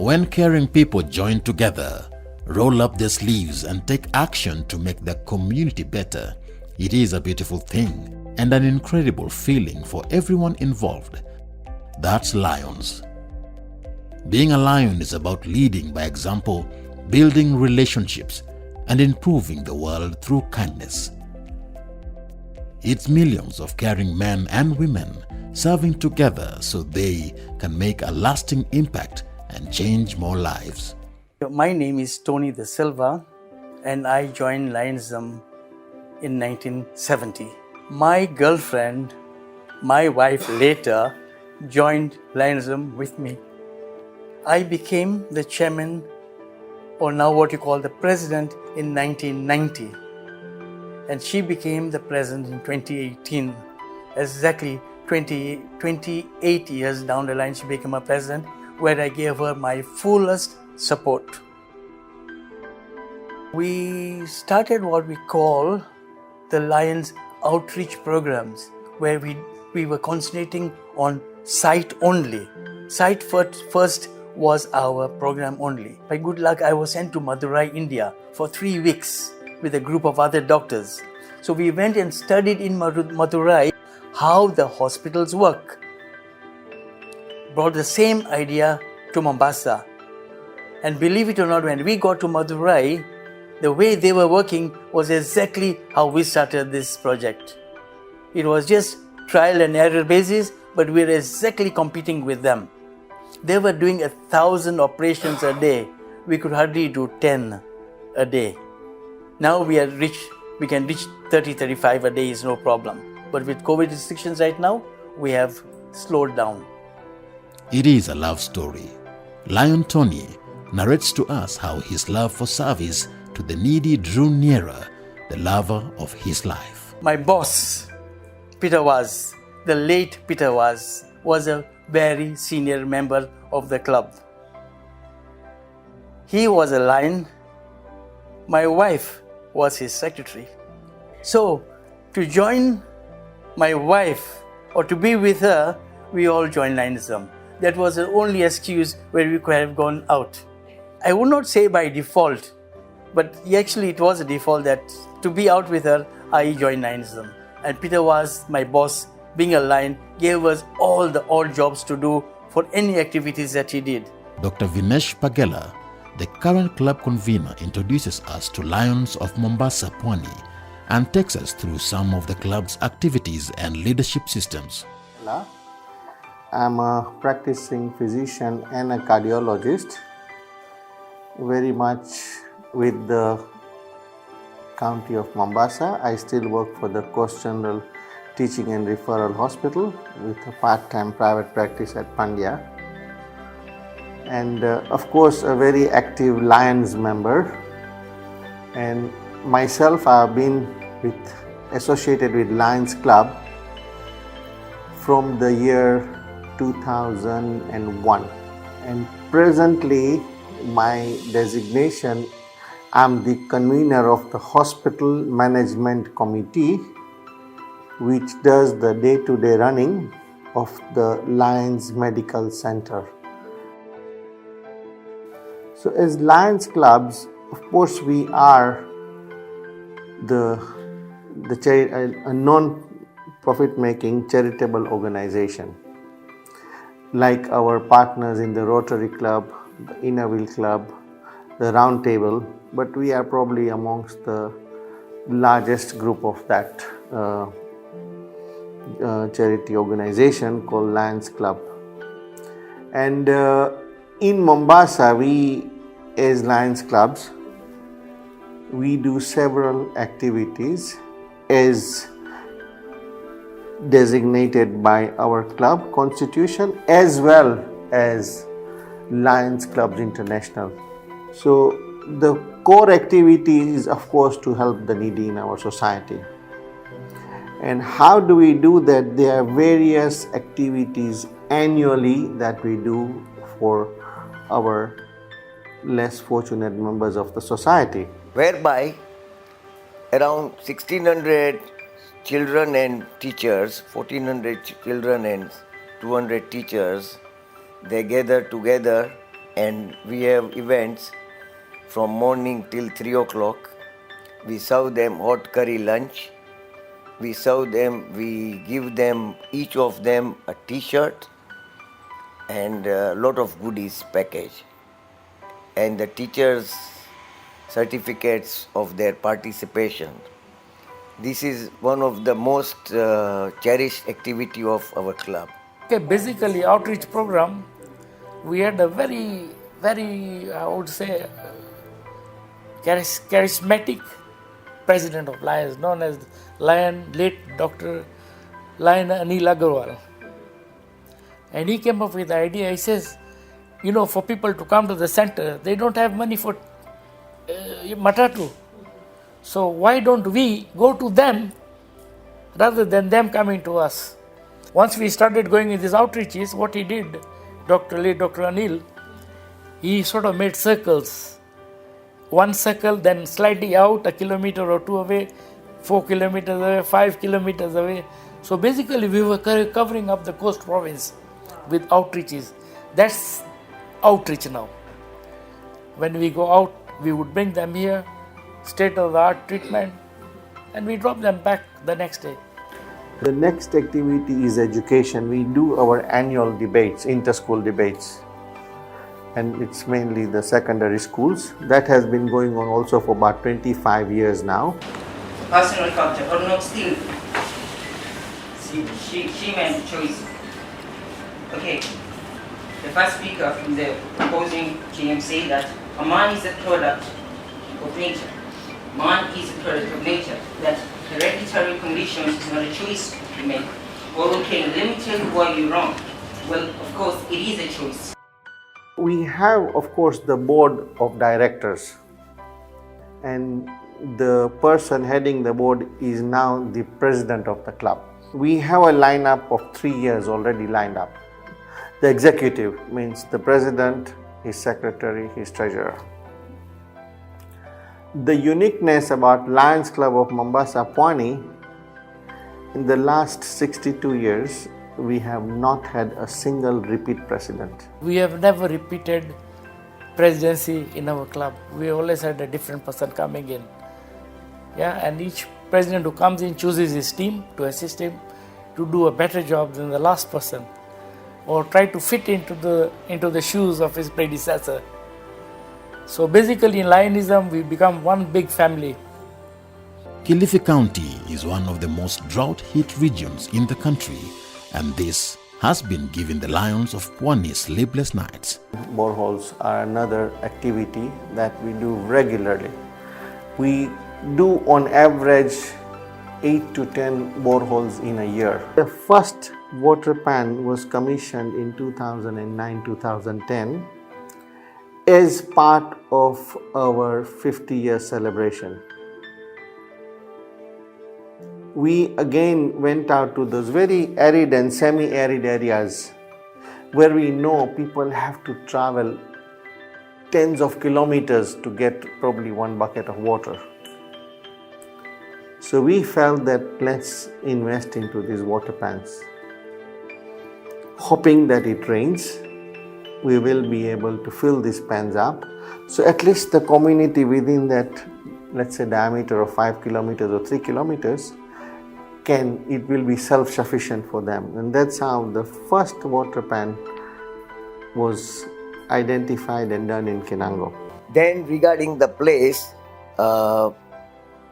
When caring people join together, roll up their sleeves and take action to make the community better, it is a beautiful thing and an incredible feeling for everyone involved. That's Lions. Being a lion is about leading by example, building relationships, and improving the world through kindness. It's millions of caring men and women serving together so they can make a lasting impact and change more lives. My name is Tony De Silva and I joined Lionism in 1970. My girlfriend, my wife later, joined Lionism with me. I became the chairman, or now what you call the president, in 1990. And she became the president in 2018. Exactly 28 years down the line, she became a president, where I gave her my fullest support. We started what we call the Lions outreach programs, where we were concentrating on sight only. Sight first was our program only. By good luck, I was sent to Madurai, India for 3 weeks with a group of other doctors. So we went and studied in Madurai how the hospitals work. Brought the same idea to Mombasa. And believe it or not, when we got to Madurai, the way they were working was exactly how we started this project. It was just trial and error basis, but we were exactly competing with them. They were doing 1,000 operations a day. We could hardly do 10 a day. Now we can reach 30, 35 a day is no problem. But with COVID restrictions right now, we have slowed down. It is a love story. Lion Tony narrates to us how his love for service to the needy drew nearer the lover of his life. My boss, Peter was, the late Peter was a very senior member of the club. He was a lion. My wife was his secretary. So, to join my wife or to be with her, we all joined Lionism. That was the only excuse where we could have gone out. I would not say by default, but actually it was a default that to be out with her, I joined Lionism. And Peter was my boss. Being a lion, gave us all the odd jobs to do for any activities that he did. Dr. Vinesh Pagela, the current club convener, introduces us to Lions of Mombasa Pwani and takes us through some of the club's activities and leadership systems. Hello. I'm a practicing physician and a cardiologist, very much with the county of Mombasa. I still work for the Coast General Teaching and Referral Hospital with a part-time private practice at Pandya. And of course, a very active Lions member. And myself, I have been associated with Lions Club from the year 2001. And presently, my designation, I'm the convener of the Hospital Management Committee, which does the day-to-day running of the Lions Medical Center. So as Lions Clubs, of course we are a non-profit making charitable organization. Like our partners in the Rotary Club, the Inner Wheel Club, the Round Table, but we are probably amongst the largest group of that charity organization called Lions Club. And in Mombasa, we as Lions Clubs, we do several activities as designated by our club constitution as well as Lions Clubs International. So the core activity is of course to help the needy in our society. And how do we do that? There are various activities annually that we do for our less fortunate members of the society. Whereby around 1600 children and teachers, 1400 children and 200 teachers, they gather together and we have events from morning till 3 o'clock. We serve them hot curry lunch. We give them, each of them, a t-shirt and a lot of goodies package. And the teachers' certificates of their participation. This is one of the most cherished activity of our club. Okay, basically outreach program, we had a very, I would say, charismatic president of Lions, known as late Dr. Lion Anil Agarwal. And he came up with the idea, he says, for people to come to the center, they don't have money for matatu. So why don't we go to them rather than them coming to us? Once we started going in these outreaches, what he did, Dr. Anil, he sort of made circles. One circle, then slightly out, a kilometer or two away, 4 kilometers away, 5 kilometers away. So basically we were covering up the coast province with outreaches. That's outreach now. When we go out, we would bring them here, state-of-the-art treatment, and we drop them back the next day. The next activity is education. We do our annual debates, inter-school debates, and it's mainly the secondary schools. That has been going on also for about 25 years now. Personal factor or not still, she made the choice. Okay, the first speaker from the opposing team said that a man is a product of nature. Man is a product of nature. That hereditary conditions is not a choice you make. Well, okay, let me tell you why you're wrong. Well, of course, it is a choice. We have, of course, the board of directors, and the person heading the board is now the president of the club. We have a lineup of 3 years already lined up. The executive means the president, his secretary, his treasurer. The uniqueness about Lions Club of Mombasa Pwani, in the last 62 years, we have not had a single repeat president. We have never repeated presidency in our club. We always had a different person coming in. And each president who comes in chooses his team to assist him to do a better job than the last person, or try to fit into the shoes of his predecessor. So basically in Lionism, we become one big family. Kilifi County is one of the most drought-hit regions in the country, and this has been giving the Lions of Pwani sleepless nights. Boreholes are another activity that we do regularly. We do on average 8 to 10 boreholes in a year. The first water pan was commissioned in 2009-2010 as part of our 50-year celebration. We again went out to those very arid and semi-arid areas where we know people have to travel tens of kilometers to get probably one bucket of water. So we felt that let's invest into these water pans. Hoping that it rains, we will be able to fill these pans up. So at least the community within that, let's say, diameter of 5 kilometers or 3 kilometers, it will be self-sufficient for them. And that's how the first water pan was identified and done in Kinango. Then regarding the place,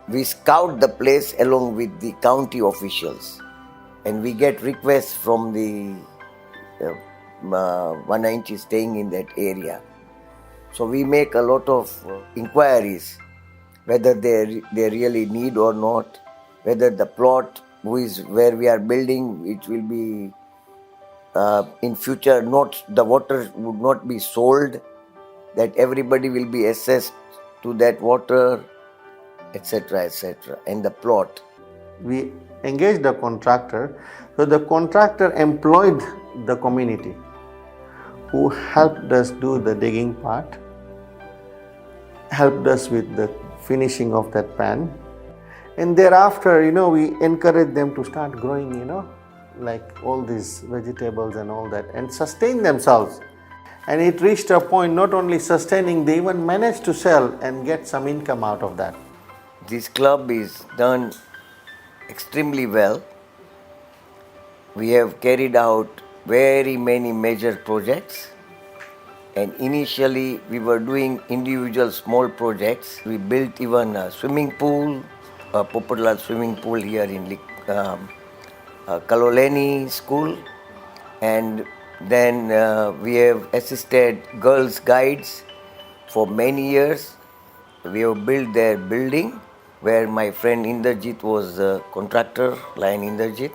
we scout the place along with the county officials, and we get requests from the Wananchi staying in that area. So we make a lot of inquiries whether they really need or not, whether the plot where we are building, it will be in future the water would not be sold, that everybody will be assessed to that water, etc., and the plot. We engaged a contractor, so the contractor employed the community who helped us do the digging part, helped us with the finishing of that pan, and thereafter, we encouraged them to start growing, like all these vegetables and all that, and sustain themselves. And it reached a point not only sustaining, they even managed to sell and get some income out of that. This club is done extremely well. We have carried out very many major projects, and initially we were doing individual small projects. We built even a swimming pool, a popular swimming pool here in Kaloleni school, and then we have assisted girls guides for many years. We have built their building where my friend Inderjit was a contractor, Lion Inderjit.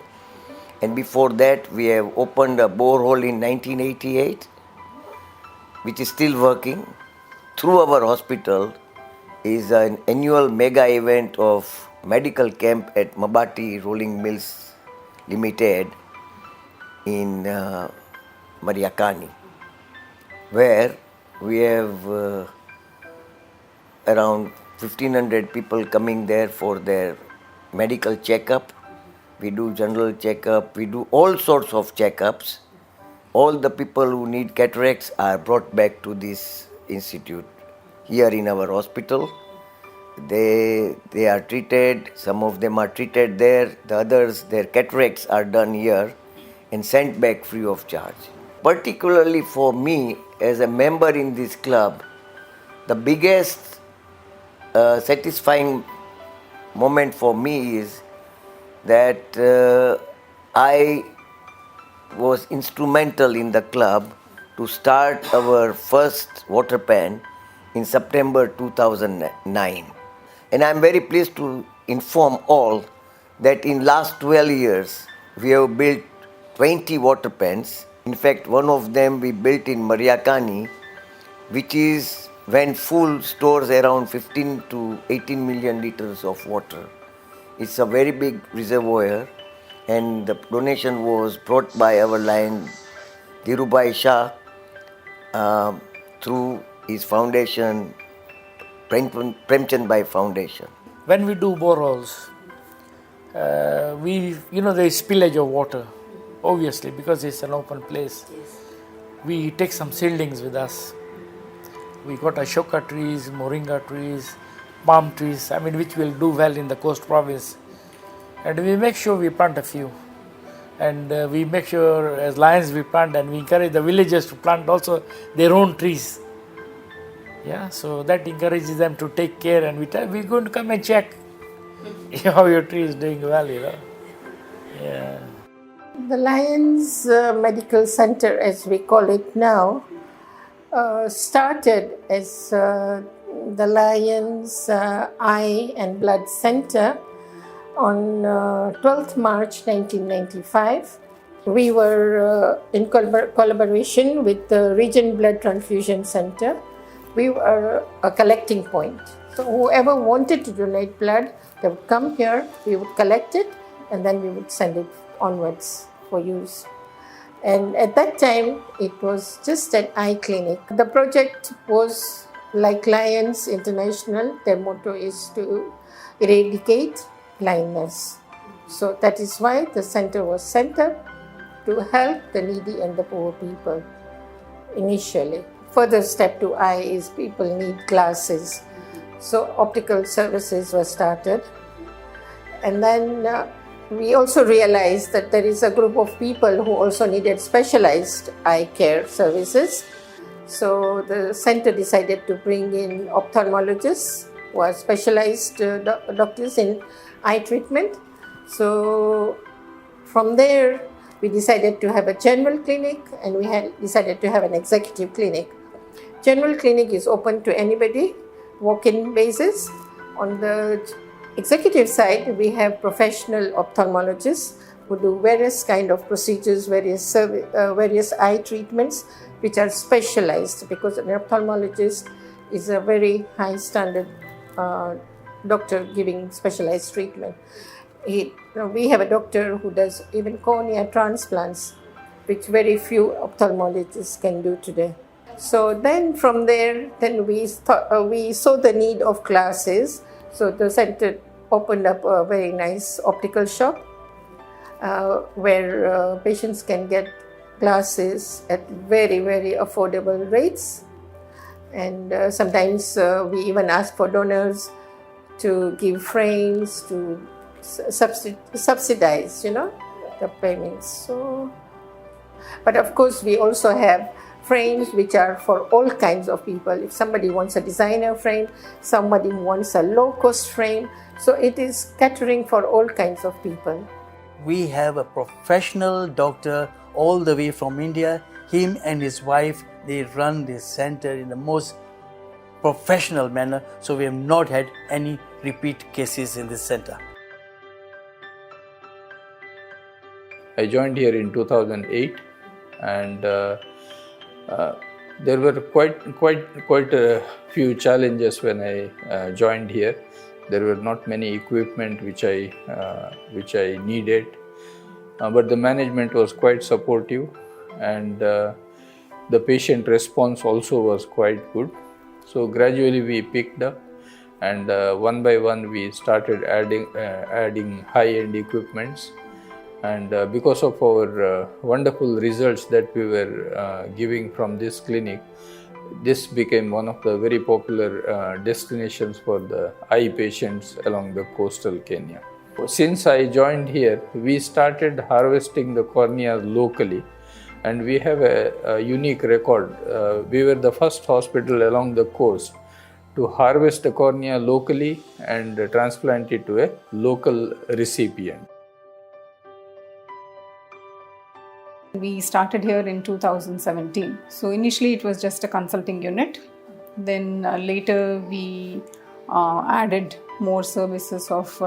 And before that, we have opened a borehole in 1988, which is still working. Through our hospital is an annual mega event of medical camp at Mabati Rolling Mills Limited in Mariakani, where we have around 1500 people coming there for their medical checkup. We do general checkup, we do all sorts of checkups. All the people who need cataracts are brought back to this institute here in our hospital. They are treated, some of them are treated there, the others, their cataracts are done here and sent back free of charge. Particularly for me, as a member in this club, the biggest satisfying moment for me is that I was instrumental in the club to start our first water pen in September 2009. And I am very pleased to inform all that in last 12 years, we have built 20 water pens. In fact, one of them we built in Mariakani, which is when full stores around 15 to 18 million liters of water. It's a very big reservoir, and the donation was brought by our Lion Dhirubhai Shah through his foundation, Premchand Bhai Foundation. When we do boreholes, there is spillage of water, obviously, because it's an open place. We take some seedlings with us. We got ashoka trees, moringa trees, palm trees, which will do well in the coast province. And we make sure we plant a few. And we make sure as Lions we plant, and we encourage the villagers to plant also their own trees. Yeah, so that encourages them to take care, and we're going to come and check how your tree is doing well, Yeah. The Lions Medical Center, as we call it now, started as the Lions Eye and Blood Center on 12th March 1995. We were in collaboration with the Region Blood Transfusion Center. We were a collecting point. So whoever wanted to donate blood, they would come here, we would collect it, and then we would send it onwards for use. And at that time, it was just an eye clinic. The project was like Lions International. Their motto is to eradicate blindness. So that is why the center was set up to help the needy and the poor people initially. Further step to eye is people need glasses. So optical services were started. And then we also realized that there is a group of people who also needed specialized eye care services. So the center decided to bring in ophthalmologists who are specialized doctors in eye treatment. So from there, we decided to have a general clinic, and we had decided to have an executive clinic. General clinic is open to anybody, walk-in basis. On the executive side, we have professional ophthalmologists who do various kind of procedures, various eye treatments, which are specialized, because an ophthalmologist is a very high standard doctor giving specialized treatment. We have a doctor who does even corneal transplants, which very few ophthalmologists can do today. So then from there, we saw the need of classes. So the center opened up a very nice optical shop where patients can get glasses at very, very affordable rates. And sometimes we even ask for donors to give frames to subsidize, the payments. So, but of course, we also have frames which are for all kinds of people. If somebody wants a designer frame, somebody wants a low-cost frame, so it is catering for all kinds of people. We have a professional doctor all the way from India. Him and his wife, they run this center in the most professional manner, so we have not had any repeat cases in this center. I joined here in 2008, and there were quite a few challenges when I joined here. There were not many equipment which I needed, but the management was quite supportive, and the patient response also was quite good. So gradually we picked up, and one by one we started adding high-end equipments. And because of our wonderful results that we were giving from this clinic, this became one of the very popular destinations for the eye patients along the coastal Kenya. Since I joined here, we started harvesting the cornea locally, and we have a unique record. We were the first hospital along the coast to harvest the cornea locally and transplant it to a local recipient. We started here in 2017. So initially it was just a consulting unit. Then later we added more services of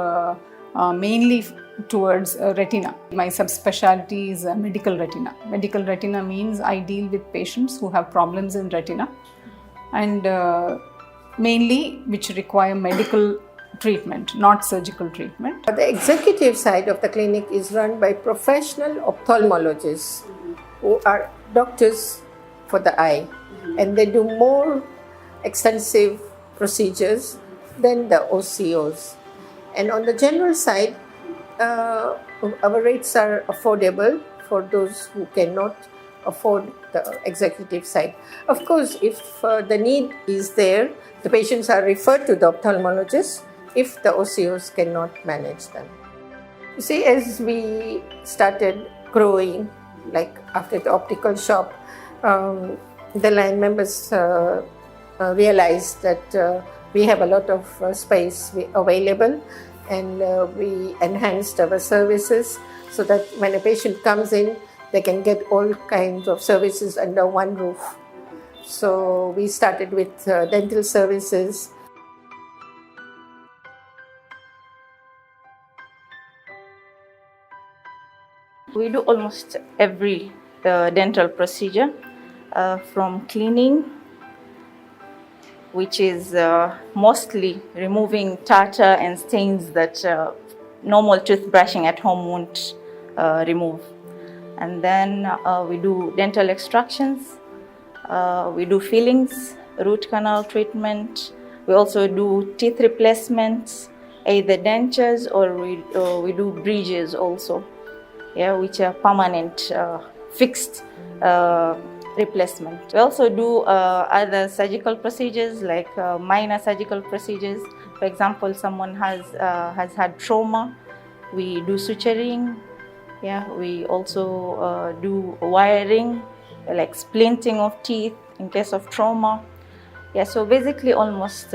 mainly towards retina. My subspecialty is medical retina. Medical retina means I deal with patients who have problems in retina, and mainly which require medical treatment, not surgical treatment. The executive side of the clinic is run by professional ophthalmologists who are doctors for the eye, and they do more extensive procedures than the OCOs. And on the general side, our rates are affordable for those who cannot afford the executive side. Of course, if the need is there, the patients are referred to the ophthalmologist if the OCOs cannot manage them. You see, as we started growing, like after the optical shop, the line members realized that we have a lot of space available, and we enhanced our services so that when a patient comes in, they can get all kinds of services under one roof. So we started with dental services. We do almost every dental procedure, from cleaning, which is mostly removing tartar and stains that normal toothbrushing at home won't remove. And then we do dental extractions, we do fillings, root canal treatment. We also do teeth replacements, either dentures or we do bridges also. Yeah, which are permanent, fixed replacement. We also do other surgical procedures, like minor surgical procedures. For example, someone has had trauma, we do suturing. Yeah, we also do wiring, like splinting of teeth in case of trauma. Yeah, so basically almost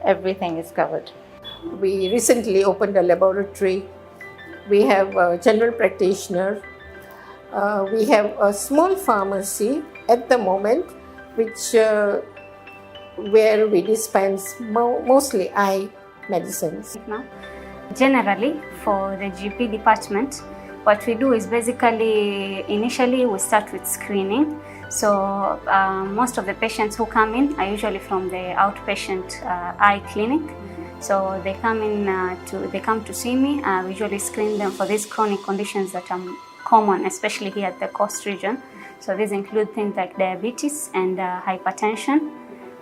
everything is covered. We recently opened a laboratory. We have a general practitioner. We have a small pharmacy at the moment, where we dispense mostly eye medicines. Now, generally, for the GP department, what we do is basically, initially we start with screening. So most of the patients who come in are usually from the outpatient eye clinic. So they come to see me. We usually screen them for these chronic conditions that are common, especially here at the coast region. So these include things like diabetes and hypertension.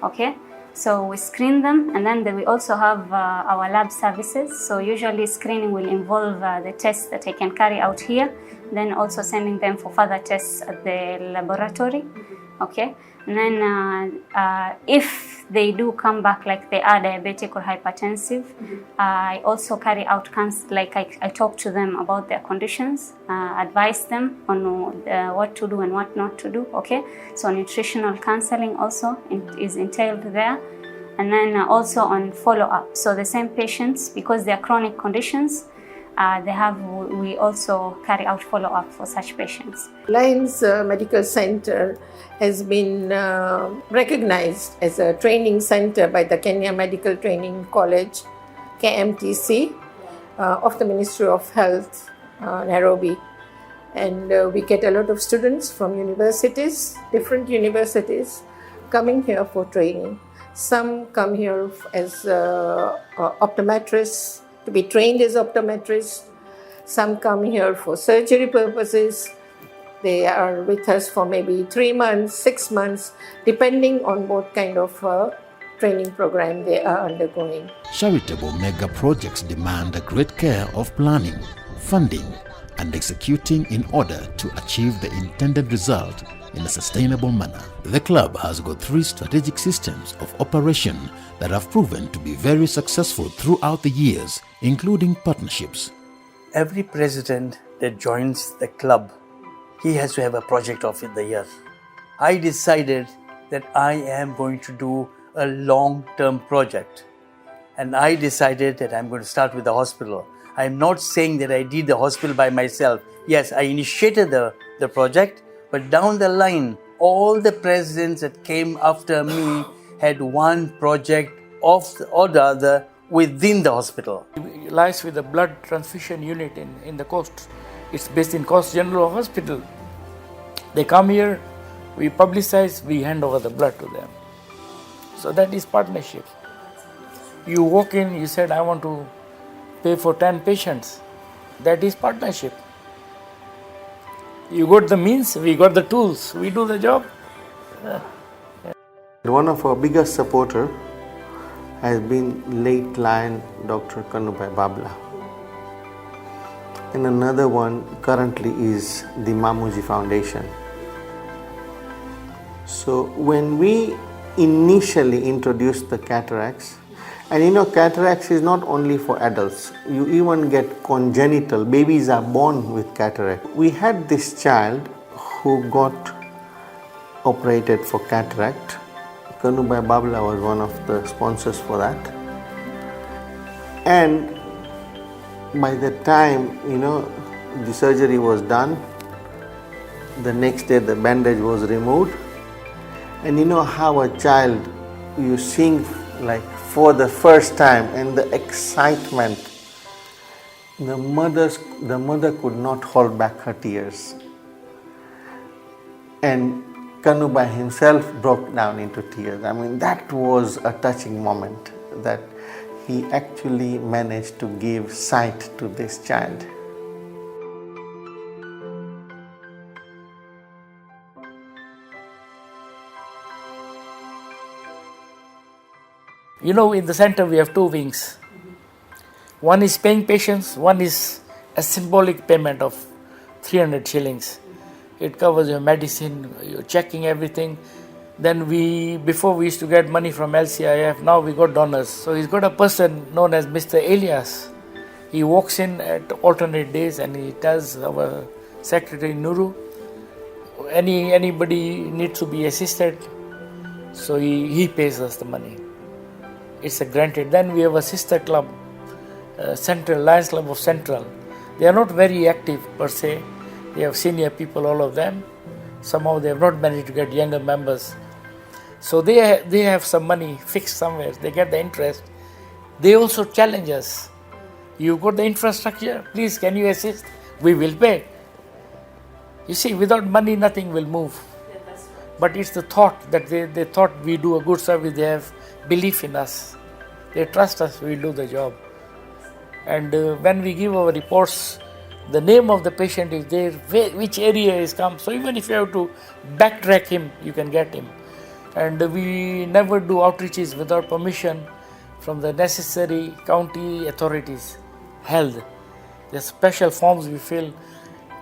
Okay. So we screen them, and then we also have our lab services. So usually screening will involve the tests that I can carry out here, then also sending them for further tests at the laboratory. Okay, and then if they do come back like they are diabetic or hypertensive, I also carry out like I talk to them about their conditions, advise them on what to do and what not to do. Okay, so nutritional counseling also is entailed there, and then also on follow-up. So the same patients, because they are chronic conditions, we also carry out follow-up for such patients. Lions Medical Center has been recognized as a training center by the Kenya Medical Training College, KMTC, of the Ministry of Health, Nairobi. And we get a lot of students from universities, different universities, coming here for training. Some come here as optometrists, to be trained as optometrists. Some come here for surgery purposes. They are with us for maybe 3 months, 6 months, depending on what kind of training program they are undergoing. Charitable mega projects demand a great care of planning, funding, and executing in order to achieve the intended result in a sustainable manner. The club has got 3 strategic systems of operation that have proven to be very successful throughout the years, including partnerships. Every president that joins the club, he has to have a project of the year. I decided that I am going to do a long-term project, and I decided that I'm going to start with the hospital. I'm not saying that I did the hospital by myself. Yes, I initiated the project, but down the line, all the presidents that came after me had one project or the other within the hospital. It lies with the blood transfusion unit in the coast. It's based in Coast General Hospital. They come here, we publicize, we hand over the blood to them. So that is partnership. You walk in, you said, I want to pay for 10 patients. That is partnership. You got the means, we got the tools, we do the job. One of our biggest supporters has been late Lion Dr. Kanubai Babla. And another one currently is the Mamuji Foundation. So when we initially introduced the cataracts, and cataracts is not only for adults, you even get congenital, babies are born with cataract. We had this child who got operated for cataract. Kanubai Babla was one of the sponsors for that. And by the time, the surgery was done, the next day the bandage was removed. And how a child, you sing like for the first time, and the excitement, the mother could not hold back her tears. And Kanubai himself broke down into tears. I mean, that was a touching moment, that he actually managed to give sight to this child. In the center we have 2 wings. One is paying patients, one is a symbolic payment of 300 shillings. It covers your medicine, you're checking everything. Then before we used to get money from LCIF, now we got donors. So he's got a person known as Mr. Elias. He walks in at alternate days and he tells our secretary Nuru, anybody needs to be assisted. So he pays us the money. It's a granted. Then we have a sister club, Central, Lions Club of Central. They are not very active per se. They have senior people, all of them. Somehow they have not managed to get younger members. So they have some money fixed somewhere. They get the interest. They also challenge us. You got the infrastructure, please can you assist? We will pay. You see, without money nothing will move. But it's the thought that they thought we do a good service. They have belief in us. They trust us, we do the job. And when we give our reports, the name of the patient is there, which area is come. So even if you have to backtrack him, you can get him. And we never do outreaches without permission from the necessary county authorities, health. There's special forms we fill.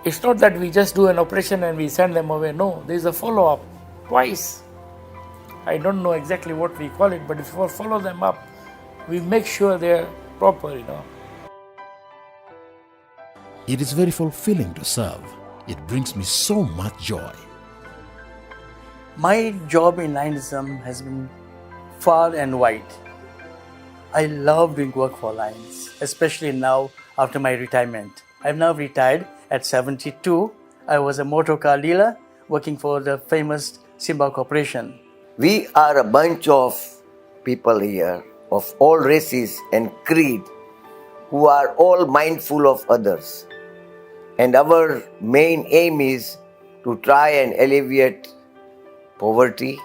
It's not that we just do an operation and we send them away. No, there's a follow-up twice. I don't know exactly what we call it, but if we follow them up, we make sure they're proper, It is very fulfilling to serve. It brings me so much joy. My job in Lionism has been far and wide. I love doing work for Lions, especially now after my retirement. I'm now retired at 72. I was a motor car dealer working for the famous Simba Corporation. We are a bunch of people here of all races and creed who are all mindful of others. And our main aim is to try and alleviate poverty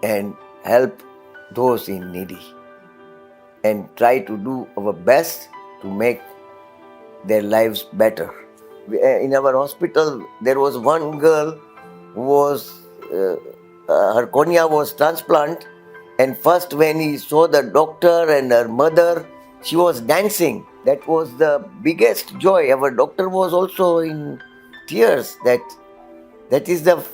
and help those in needy and try to do our best to make their lives better. In our hospital, there was one girl who was, her cornea was transplant, and first when he saw the doctor and her mother, she was dancing. That was the biggest joy. Our doctor was also in tears. That is the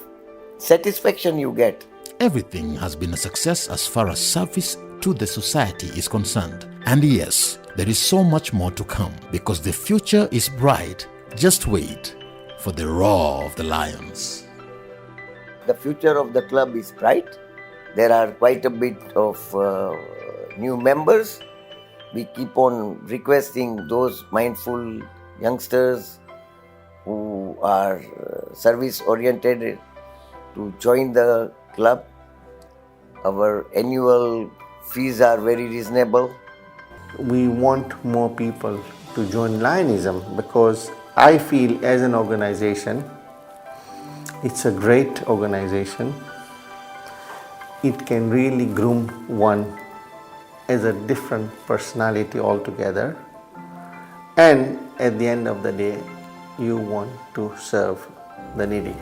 satisfaction you get. Everything has been a success as far as service to the society is concerned. And yes, there is so much more to come because the future is bright. Just wait for the roar of the lions. The future of the club is bright. There are quite a bit of new members. We keep on requesting those mindful youngsters who are service oriented to join the club. Our annual fees are very reasonable. We want more people to join Lionism because I feel as an organization, it's a great organization. It can really groom one as a different personality altogether, and at the end of the day you want to serve the needy.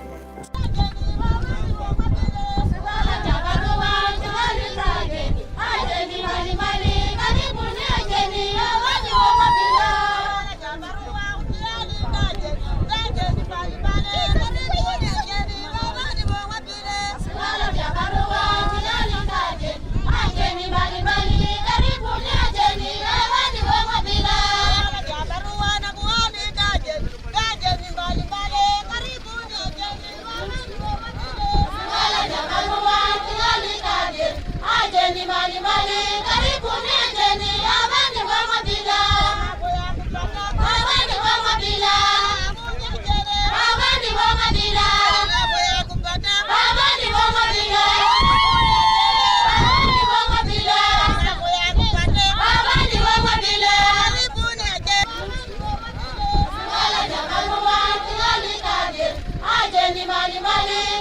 Mali